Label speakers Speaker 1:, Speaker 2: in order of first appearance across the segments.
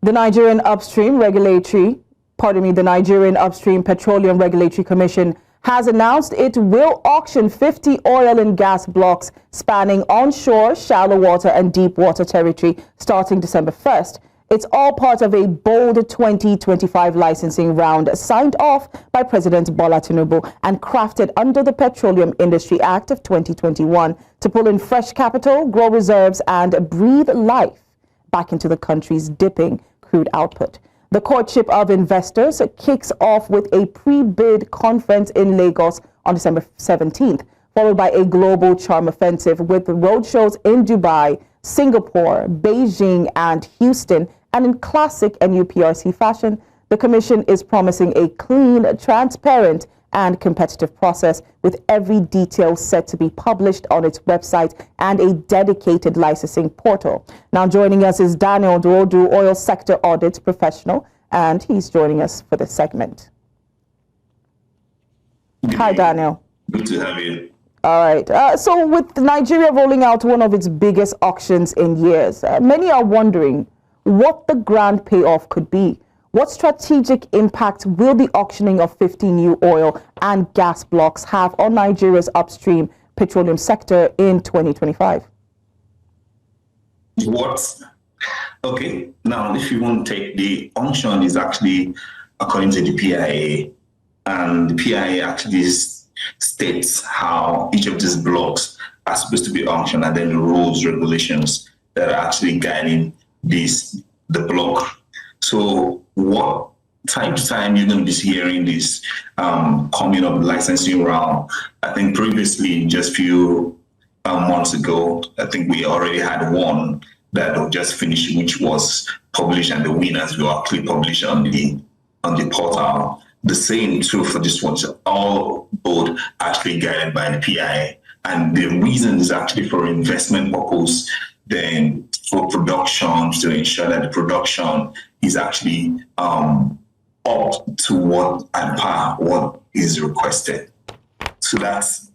Speaker 1: The Nigerian Upstream Petroleum Regulatory Commission has announced it will auction 50 oil and gas blocks spanning onshore, shallow water and deep water territory starting December 1st. It's all part of a bold 2025 licensing round signed off by President Bola Tinubu and crafted under the Petroleum Industry Act of 2021 to pull in fresh capital, grow reserves and breathe life back into the country's dipping crude output. The courtship of investors kicks off with a pre-bid conference in Lagos on December 17th, followed by a global charm offensive with roadshows in Dubai, Singapore, Beijing, and Houston. And in classic NUPRC fashion, the Commission is promising a clean, transparent, and competitive process with every detail set to be published on its website and a dedicated licensing portal. Now joining us is Daniel Duodu, oil sector audit professional, and he's joining us for this segment. Hi, Daniel.
Speaker 2: Good to have you.
Speaker 1: All right. So with Nigeria rolling out one of its biggest auctions in years, many are wondering what the grand payoff could be. What strategic impact will the auctioning of 50 new oil and gas blocks have on Nigeria's upstream petroleum sector in 2025?
Speaker 2: Okay, now if you want to take the auction is actually according to the PIA, and the PIA actually states how each of these blocks are supposed to be auctioned, and then the rules, regulations that are actually guiding the block. So what time to time you're going to be hearing this coming up licensing round? I think previously, just few months ago, I think we already had one that just finished, which was published, and the winners were actually published on the portal. The same too for this one. So all both actually guided by the PIA, and the reason is actually for investment purpose, then for production, to ensure that the production is actually up to what and par what is requested. So that's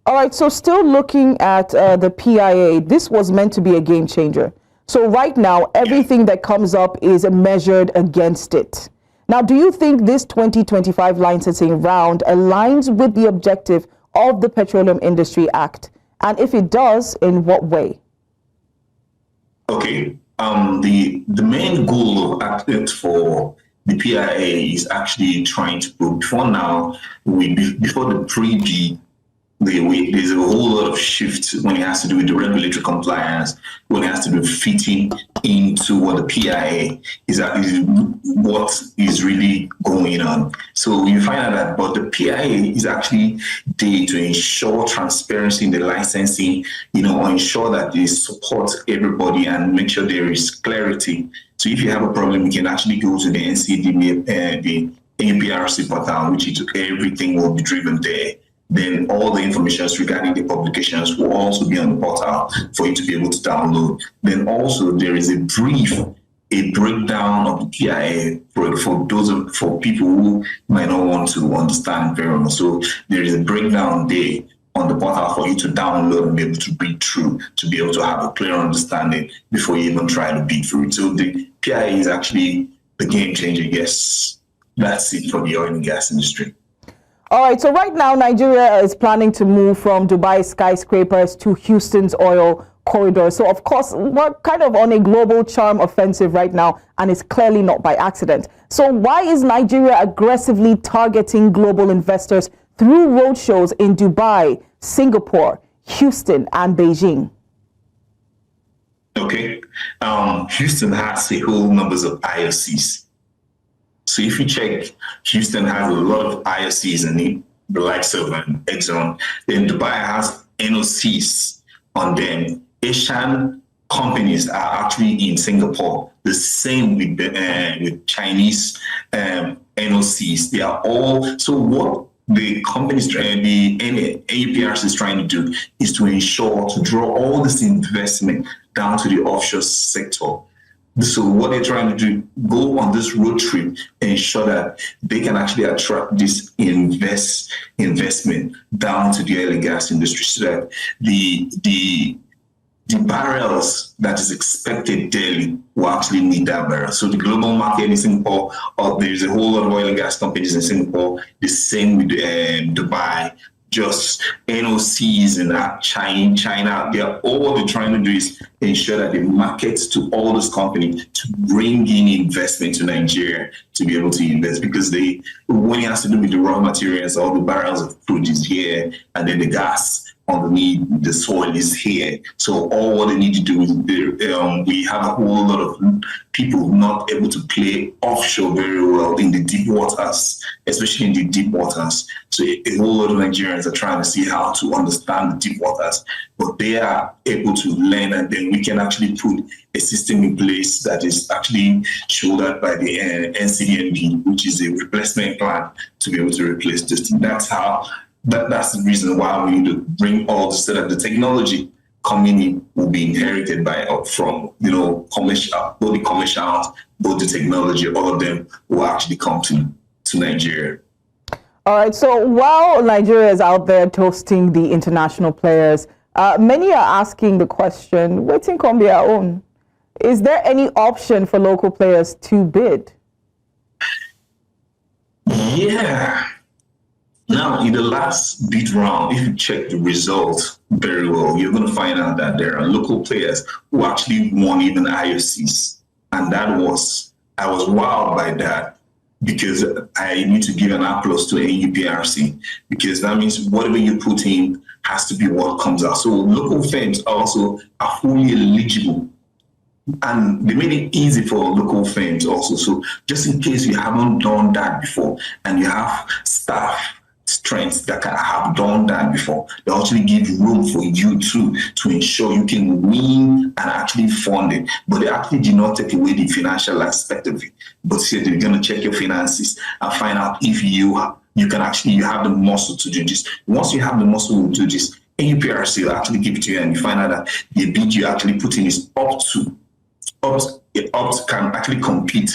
Speaker 1: all right. So still looking at the PIA, this was meant to be a game changer. So right now, everything that comes up is measured against it. Now, do you think this 2025 licensing round aligns with the objective of the Petroleum Industry Act? And if it does, in what way?
Speaker 2: Okay. The main goal of Audit for the PIA is actually trying to put, before the pre-bid, there's a whole lot of shift when it has to do with the regulatory compliance, when it has to do with fitting into what the PIA is what is really going on. So you find out that, but the PIA is actually there to ensure transparency in the licensing, ensure that they support everybody and make sure there is clarity. So if you have a problem, you can actually go to the NCD, the NUPRC portal, which is everything will be driven there. Then all the information regarding the publications will also be on the portal for you to be able to download. Then also there is a breakdown of the PIA for people who might not want to understand very well. So there is a breakdown there on the portal for you to download and be able to read through, to be able to have a clear understanding before you even try to bid through it. So the PIA is actually the game changer. Yes, that's it for the oil and gas industry.
Speaker 1: All right, so right now, Nigeria is planning to move from Dubai skyscrapers to Houston's oil corridor. So, of course, we're kind of on a global charm offensive right now, and it's clearly not by accident. So why is Nigeria aggressively targeting global investors through roadshows in Dubai, Singapore, Houston, and Beijing?
Speaker 2: Okay, Houston has a whole numbers of IOCs. So if you check, Houston has a lot of IOCs in it, the likes of Exxon. Then Dubai has NOCs on them. Asian companies are actually in Singapore. The same with Chinese NOCs. They are all, so what the companies, the NUPRC is trying to do is to ensure, to draw all this investment down to the offshore sector. So what they're trying to do, go on this road trip and ensure that they can actually attract this investment down to the oil and gas industry, so that the the barrels that is expected daily will actually need that barrel. So the global market in Singapore, or there's a whole lot of oil and gas companies in Singapore, the same with Dubai, just NOCs in China. All they're trying to do is ensure that they market to all those companies to bring in investment to Nigeria to be able to invest, because when it has to do with the raw materials, all the barrels of crude is here, and then the gas underneath the soil is here. So all what they need to do is we have a whole lot of people not able to play offshore very well in the deep waters, especially in the deep waters. So a whole lot of Nigerians are trying to see how to understand the deep waters, but they are able to learn, and then we can actually put a system in place that is actually shouldered by the NCDMB, which is a replacement plan to be able to replace this thing. That's the reason why we need to bring all this, so that the technology coming in will be inherited from commercial, both the commercials, both the technology, all of them will actually come to Nigeria.
Speaker 1: All right. So while Nigeria is out there toasting the international players, many are asking the question, waiting can be our own. Is there any option for local players to bid?
Speaker 2: Yeah. Now, in the last bid round, if you check the results very well, you're going to find out that there are local players who actually won even IOCs. And I was wowed by that, because I need to give an applause to NUPRC, because that means whatever you put in has to be what comes out. So local firms also are fully eligible. And they made it easy for local firms also. So just in case you haven't done that before, and you have staff strengths that have done that before, they actually give room for you to ensure you can win and actually fund it. But they actually do not take away the financial aspect of it. But say they're going to check your finances and find out if you have the muscle to do this. Once you have the muscle to do this, NUPRC will actually give it to you, and you find out that the bid you actually put in is up to can actually compete.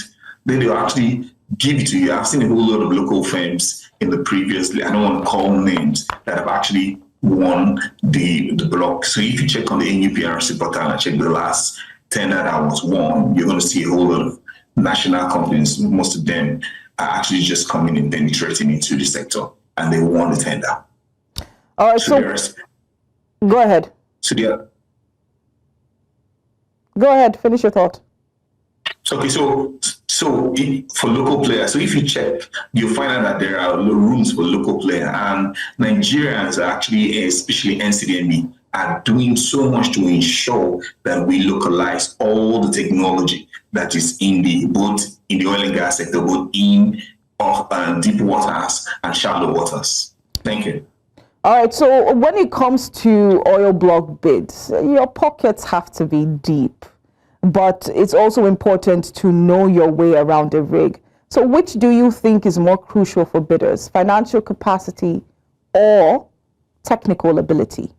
Speaker 2: Then they'll actually give it to you. I've seen a whole lot of local firms in the previously, I don't want to call names, that have actually won the block. So if you check on the NUPRC portal and check the last tender that was won, you're going to see a whole lot of national companies. Most of them are actually just coming and penetrating into the sector, and they won the tender.
Speaker 1: All right, so go ahead. Go ahead, finish your thought.
Speaker 2: Okay, so for local players, so if you check, you'll find out that there are rooms for local players, and Nigerians are actually, especially NCDME, are doing so much to ensure that we localize all the technology that is both in the oil and gas sector, both in deep waters and shallow waters. Thank you.
Speaker 1: All right, so when it comes to oil block bids, your pockets have to be deep, but it's also important to know your way around the rig. So which do you think is more crucial for bidders, financial capacity or technical ability?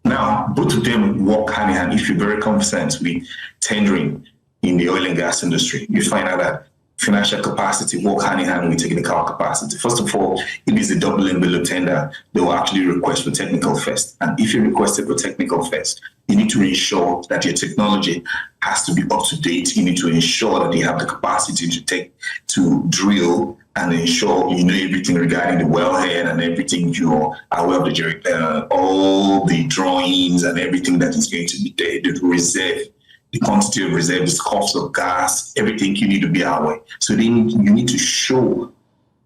Speaker 2: Now, both of them work hand in hand. If you're very confident with tendering in the oil and gas industry, you find out that financial capacity work hand in hand with technical capacity. First of all, if it's a double envelope tender, they will actually request for technical first. And if you requested for technical first, you need to ensure that your technology has to be up to date. You need to ensure that you have the capacity to drill and ensure you know everything regarding the wellhead and everything. You're aware of all the drawings and everything that is going to be there, the reserve, the quantity of reserve, the cost of gas, everything you need to be aware. So then you need to show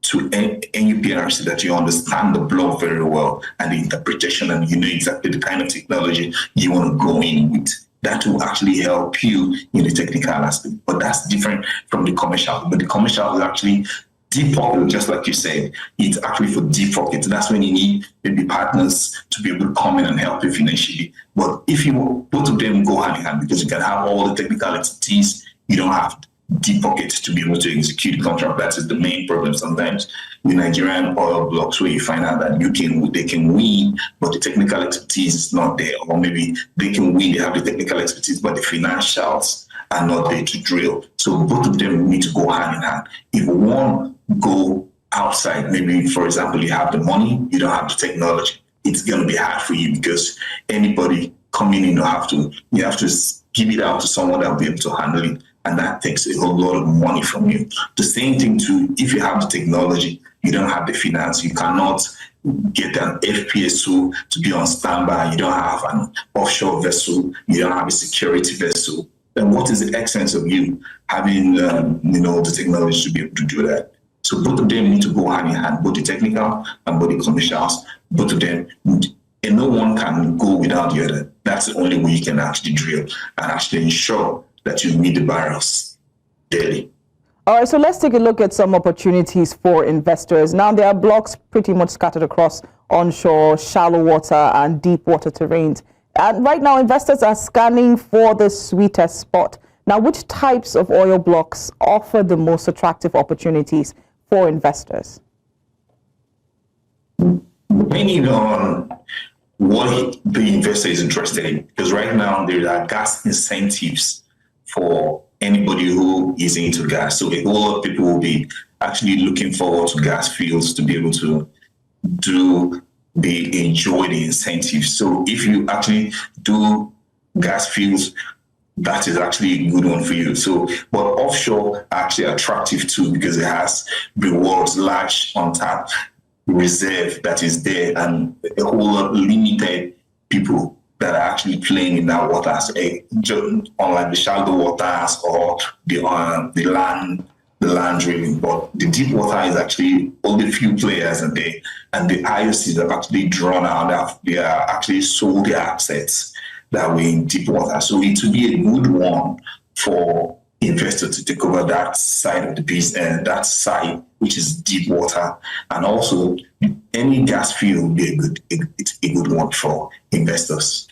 Speaker 2: to NUPRC that you understand the block very well and the interpretation, and you know exactly the kind of technology you want to go in with. That will actually help you in the technical aspect. But that's different from the commercial. But the commercial is actually deep pocket, just like you said. It's actually for deep pockets. That's when you need maybe partners to be able to come in and help you financially. But if both of them go hand in hand, because you can have all the technical expertise, you don't have deep pockets to be able to execute the contract. That is the main problem sometimes with Nigerian oil blocks, where you find out that they can win, but the technical expertise is not there. Or maybe they can win, they have the technical expertise, but the financials are not there to drill. So both of them need to go hand in hand. If one go outside, maybe, for example, you have the money, you don't have the technology, it's going to be hard for you, because anybody coming in, you have to give it out to someone that will be able to handle it. And that takes a whole lot of money from you. The same thing too, if you have the technology, you don't have the finance, you cannot get an FPSO to be on standby, you don't have an offshore vessel, you don't have a security vessel, then what is the essence of you having the technology to be able to do that? So both of them need to go hand in hand, both the technical and both the commercials, both of them, and no one can go without the other. That's the only way you can actually drill and actually ensure that you meet the barrels daily.
Speaker 1: All right, so let's take a look at some opportunities for investors. Now, there are blocks pretty much scattered across onshore, shallow water, and deep water terrains. And right now, investors are scanning for the sweetest spot. Now, which types of oil blocks offer the most attractive opportunities for investors?
Speaker 2: Depending on what the investor is interested in, because right now there are gas incentives for anybody who is into gas. So a whole lot of people will be actually looking forward to gas fields to be able to enjoy the incentives. So if you actually do gas fields, that is actually a good one for you. So, but offshore are actually attractive too, because it has the world's large untapped reserve that is there, and a whole lot limited people that are actually playing in that waters, unlike the shallow waters or the land drilling. But the deep water is actually only few players in there, and the IOCs have actually drawn out, they are actually sold their assets that were in deep water. So it would be a good one for investors to take over that side of the business, that side which is deep water, and also any gas field would be a good one for investors.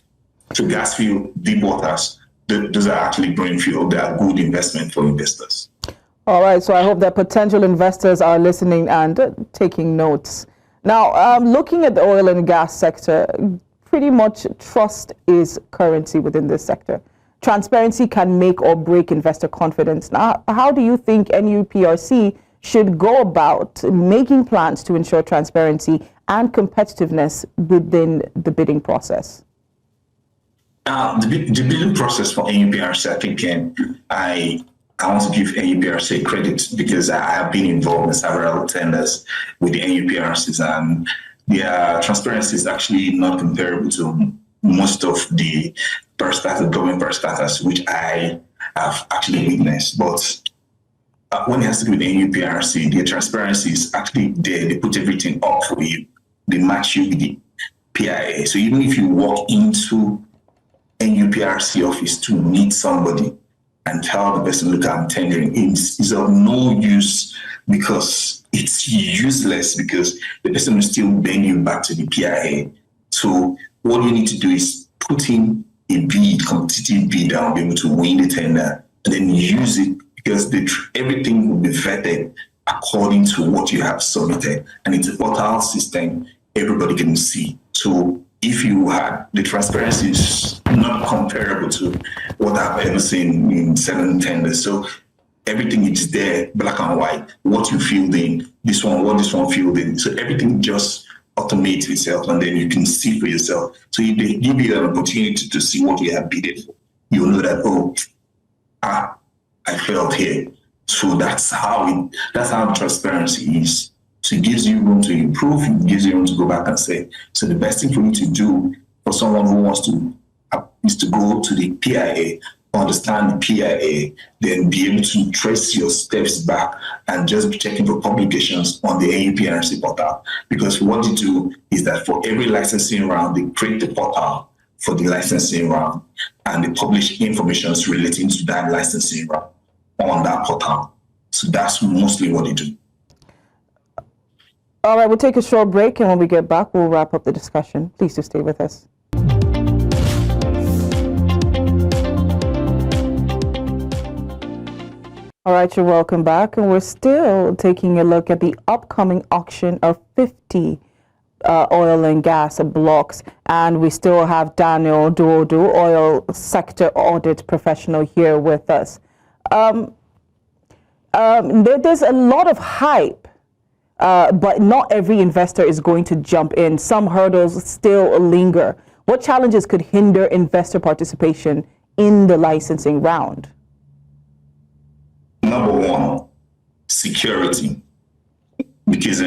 Speaker 2: So gas field, deep waters, those are actually green field. They are good investment for investors.
Speaker 1: All right, so I hope that potential investors are listening and taking notes. Now, looking at the oil and gas sector, pretty much trust is currency within this sector. Transparency can make or break investor confidence. Now, how do you think NUPRC should go about making plans to ensure transparency and competitiveness within the bidding process?
Speaker 2: The bidding process for NUPRC, I think I want to give NUPRC credit, because I have been involved in several tenders with the NUPRCs, and their transparency is actually not comparable to most of the government parastatals, which I have actually witnessed. But when it has to do with NUPRC, their transparency is actually there. They put everything up for you. They match you with the PIA. So even if you walk into NUPRC office to meet somebody and tell the person, look, I'm tendering, it's of no use, because it's useless, because the person will still bring you back to the PIA. So what you need to do is put in a bid, competitive bid, that will be able to win the tender, and then use it, because everything will be vetted according to what you have submitted, and it's a portal system everybody can see. So if you had, the transparency is not comparable to what I've ever seen in 7 tenders. So everything is there, black and white, what you filled in, what this one filled in. So everything just automates itself, and then you can see for yourself. So if they give you an opportunity to see what you have bid for, you'll know that, I failed here. So that's how transparency is. So it gives you room to improve, it gives you room to go back and say, so the best thing for you to do for someone who wants to is to go to the PIA, understand the PIA, then be able to trace your steps back and just be checking for publications on the NUPRC portal. Because what they do is that for every licensing round, they create the portal for the licensing round, and they publish information relating to that licensing round on that portal. So that's mostly what they do.
Speaker 1: All right, we'll take a short break, and when we get back, we'll wrap up the discussion. Please do stay with us. All right, you're welcome back, and we're still taking a look at the upcoming auction of 50 oil and gas blocks, and we still have Daniel Duodu, oil sector audit professional, here with us. There's a lot of hype, but not every investor is going to jump in. Some hurdles still linger. What challenges could hinder investor participation in the licensing round?
Speaker 2: Number one, security. Because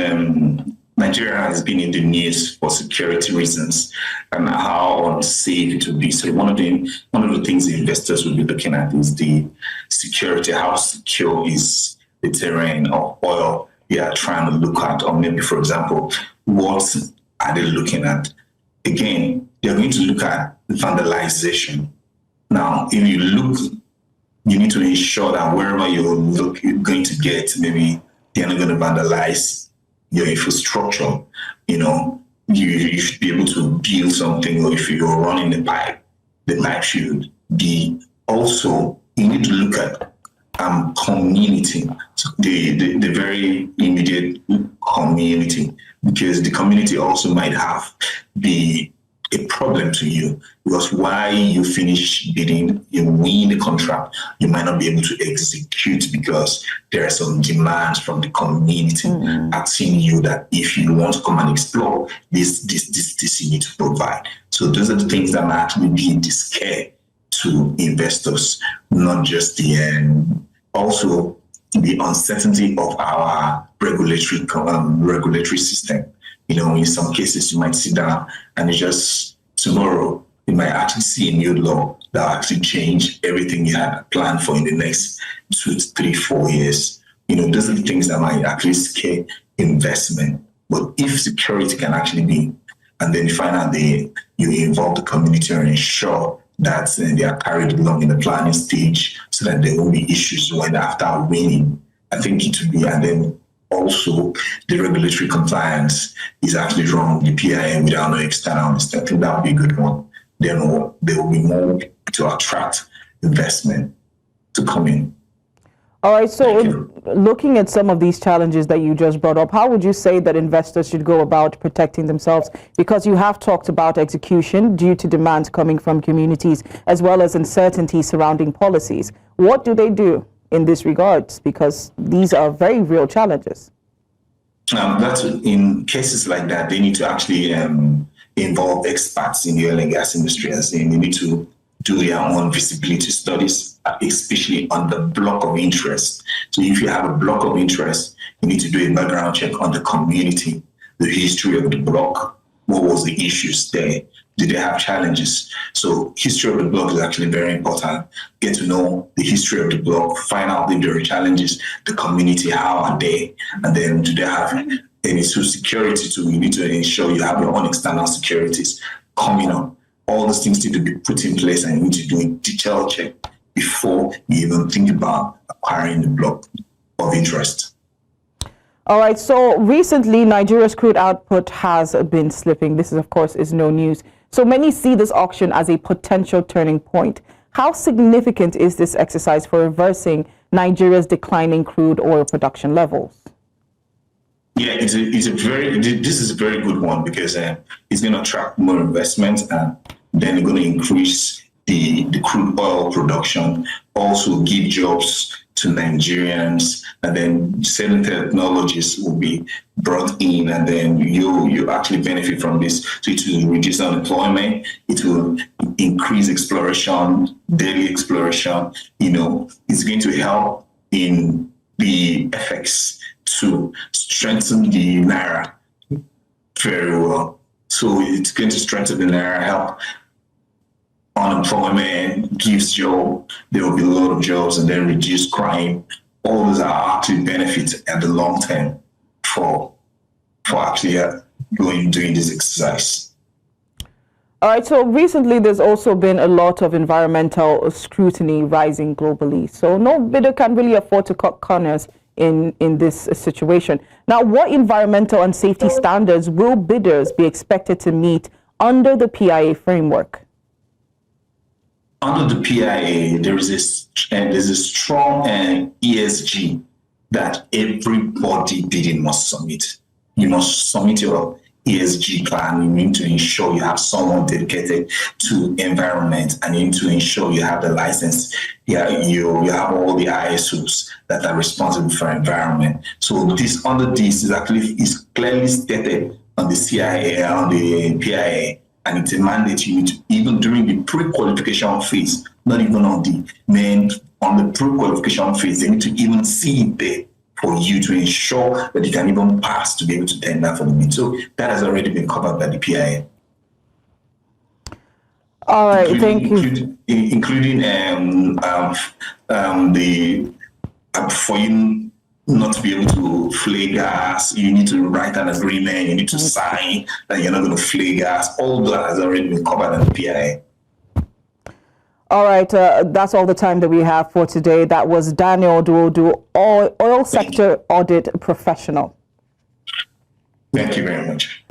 Speaker 2: Nigeria has been in the news for security reasons and how unsafe it will be. So one of the things the investors will be looking at is the security. How secure is the terrain of oil they are trying to look at? Or maybe, for example, what are they looking at? Again, they're going to look at vandalization. Now, if you look, you need to ensure that wherever you're going to get, maybe they're not going to vandalize your infrastructure. You should be able to build something, or if you're running the pipe should be also, you need to look at community, the very immediate community, because the community also might be a problem to you, because while you finish bidding, you win the contract, you might not be able to execute because there are some demands from the community asking you that if you want to come and explore this you need to provide. So those are the things that might actually be the scare to investors, not just also the uncertainty of our regulatory system. In some cases, you might sit down and it's just tomorrow, you might actually see a new law that will actually change everything you had planned for in the next 2 to 3, 4 years. Those are the things that might actually scare investment. But if security can actually be, and then you find out you involve the community and ensure that they are carried along in the planning stage so that there won't be issues when after winning, I think it would be, and then also, the regulatory compliance is actually wrong. The PIA without no external, I think that would be a good one. Then there will be more to attract investment to come in.
Speaker 1: All right, so looking at some of these challenges that you just brought up, how would you say that investors should go about protecting themselves? Because you have talked about execution due to demands coming from communities, as well as uncertainty surrounding policies. What do they do in this regards, because these are very real challenges?
Speaker 2: That's in cases like that, they need to actually involve experts in the oil and gas industry, as they need to do their own visibility studies, especially on the block of interest. So if you have a block of interest, you need to do a background check on the community, the history of the block, what was the issues there, did they have challenges? So history of the block is actually very important. Get to know the history of the block, find out if there are challenges, the community, how are they, and then do they have any security too? You need to ensure you have your own external securities coming up. All those things need to be put in place, and you need to do a detailed check before you even think about acquiring the block of interest.
Speaker 1: All right, so recently Nigeria's crude output has been slipping. This is, of course, is no news. So many see this auction as a potential turning point. How significant is this exercise for reversing Nigeria's declining crude oil production levels?
Speaker 2: Yeah, this is a very good one, because it's going to attract more investment, and then it's going to increase the crude oil production, also give jobs to Nigerians, and then certain technologies will be brought in, and then you actually benefit from this. So it will reduce unemployment, it will increase exploration, daily exploration. It's going to help in the FX to strengthen the Naira very well. So it's going to strengthen the Naira, help unemployment, gives job, there will be a lot of jobs, and then reduce crime. All those are actually benefits at the long term for actually doing this exercise.
Speaker 1: All right, so recently there's also been a lot of environmental scrutiny rising globally. So no bidder can really afford to cut corners in this situation. Now, what environmental and safety standards will bidders be expected to meet under the PIA framework?
Speaker 2: Under the PIA, there's a strong ESG that everybody bidding must submit. You must submit your ESG plan. You need to ensure you have someone dedicated to environment, and you need to ensure you have the license. You have all the ISOs that are responsible for environment. So this is clearly stated on the CIA, on the PIA, and it's a mandate you need to, even during the pre-qualification phase, not even on the pre-qualification phase, they need to even see it there for you to ensure that you can even pass to be able to tender for the bid. So that has already been covered by the PIA.
Speaker 1: All right, thank you.
Speaker 2: Including for you not to be able to flay gas, you need to write an agreement, you need to sign that you're not going to flay gas. All that has already been covered in the PIA.
Speaker 1: All right, that's all the time that we have for today. That was Daniel Duodu, oil sector audit professional.
Speaker 2: Thank you very much.